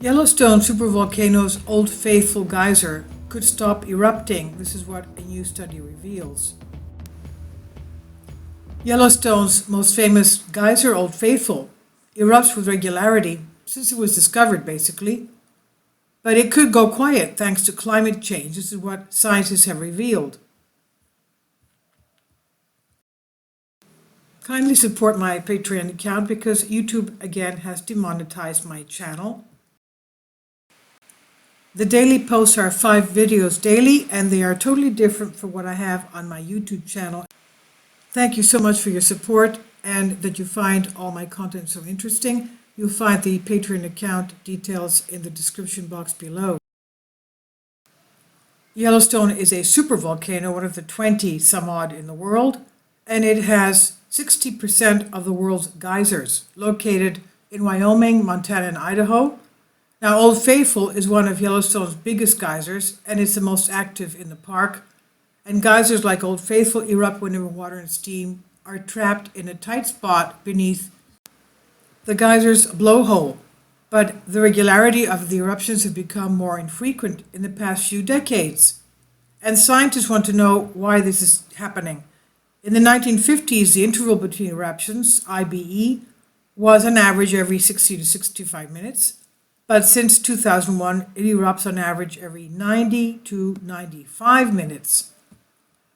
Yellowstone Supervolcano's Old Faithful geyser could stop erupting. This is what a new study reveals. Yellowstone's most famous geyser, Old Faithful, erupts with regularity since it was discovered, basically. But it could go quiet thanks to climate change. This is what scientists have revealed. Kindly support my Patreon account because YouTube again has demonetized my channel. The daily posts are 5 videos daily, and they are totally different from what I have on my YouTube channel. Thank you so much for your support and that you find all my content so interesting. You'll find the Patreon account details in the description box below. Yellowstone is a supervolcano, one of the 20 some odd in the world, and it has 60% of the world's geysers located in Wyoming, Montana, and Idaho. Now, Old Faithful is one of Yellowstone's biggest geysers, and it's the most active in the park. And geysers like Old Faithful erupt whenever water and steam are trapped in a tight spot beneath the geyser's blowhole. But the regularity of the eruptions have become more infrequent in the past few decades. And scientists want to know why this is happening. In the 1950s, the interval between eruptions, IBE, was on average every 60 to 65 minutes. But since 2001, it erupts on average every 90 to 95 minutes.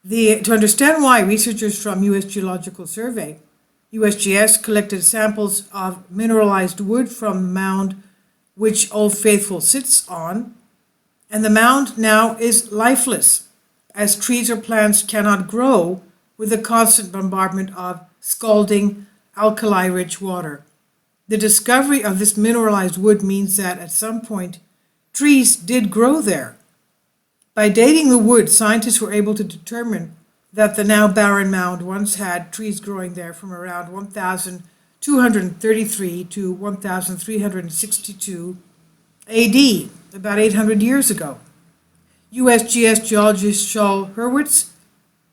To understand why, researchers from U.S. Geological Survey, USGS, collected samples of mineralized wood from the mound which Old Faithful sits on, and the mound now is lifeless, as trees or plants cannot grow with the constant bombardment of scalding, alkali-rich water. The discovery of this mineralized wood means that at some point, trees did grow there. By dating the wood, scientists were able to determine that the now barren mound once had trees growing there from around 1233 to 1362 AD, about 800 years ago. USGS geologist Shaul Hurwitz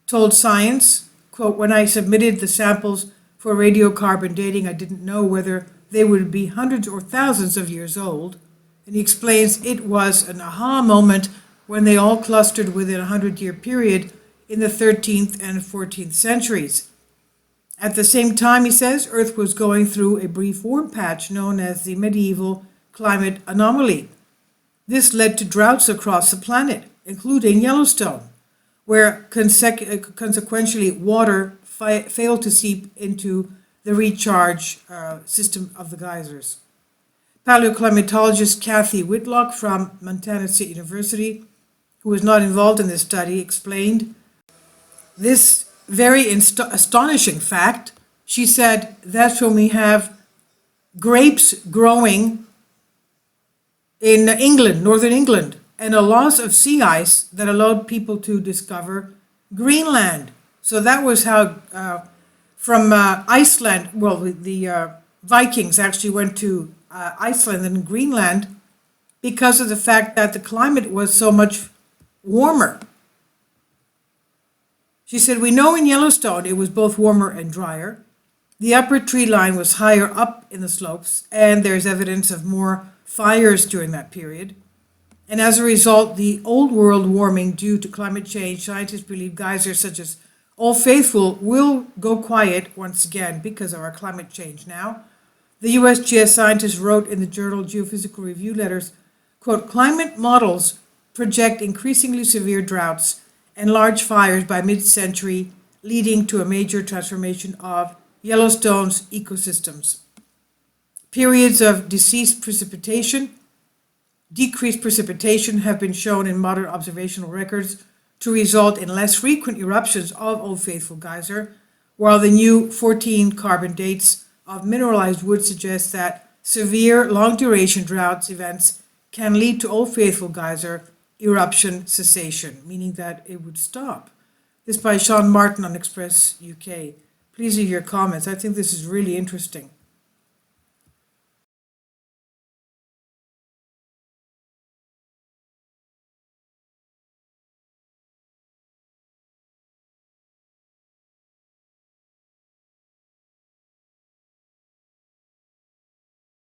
told Science, quote, "When I submitted the samples for radiocarbon dating, I didn't know whether they would be hundreds or thousands of years old." And he explains it was an aha moment when they all clustered within a 100-year period in the 13th and 14th centuries. At the same time, he says, Earth was going through a brief warm patch known as the medieval climate anomaly. This led to droughts across the planet, including Yellowstone, where consequentially water failed to seep into the recharge system of the geysers. Paleoclimatologist Kathy Whitlock from Montana State University, who was not involved in this study, explained this very astonishing fact. She said, "That's when we have grapes growing in England, northern England, and a loss of sea ice that allowed people to discover Greenland." So that was how from Iceland, well, the Vikings actually went to Iceland and Greenland because of the fact that the climate was so much warmer. She said, "We know in Yellowstone it was both warmer and drier. The upper tree line was higher up in the slopes, and there's evidence of more fires during that period. And as a result, the old world warming due to climate change, scientists believe geysers such as Old Faithful will go quiet once again because of our climate change now." The USGS scientists wrote in the journal Geophysical Review Letters, quote, "Climate models project increasingly severe droughts and large fires by mid-century, leading to a major transformation of Yellowstone's ecosystems. Periods of decreased precipitation have been shown in modern observational records to result in less frequent eruptions of Old Faithful geyser, while the new 14 carbon dates of mineralized wood suggest that severe long-duration drought events can lead to Old Faithful geyser eruption cessation, meaning that it would stop. This by Sean Martin on Express UK. Please leave your comments. I think this is really interesting.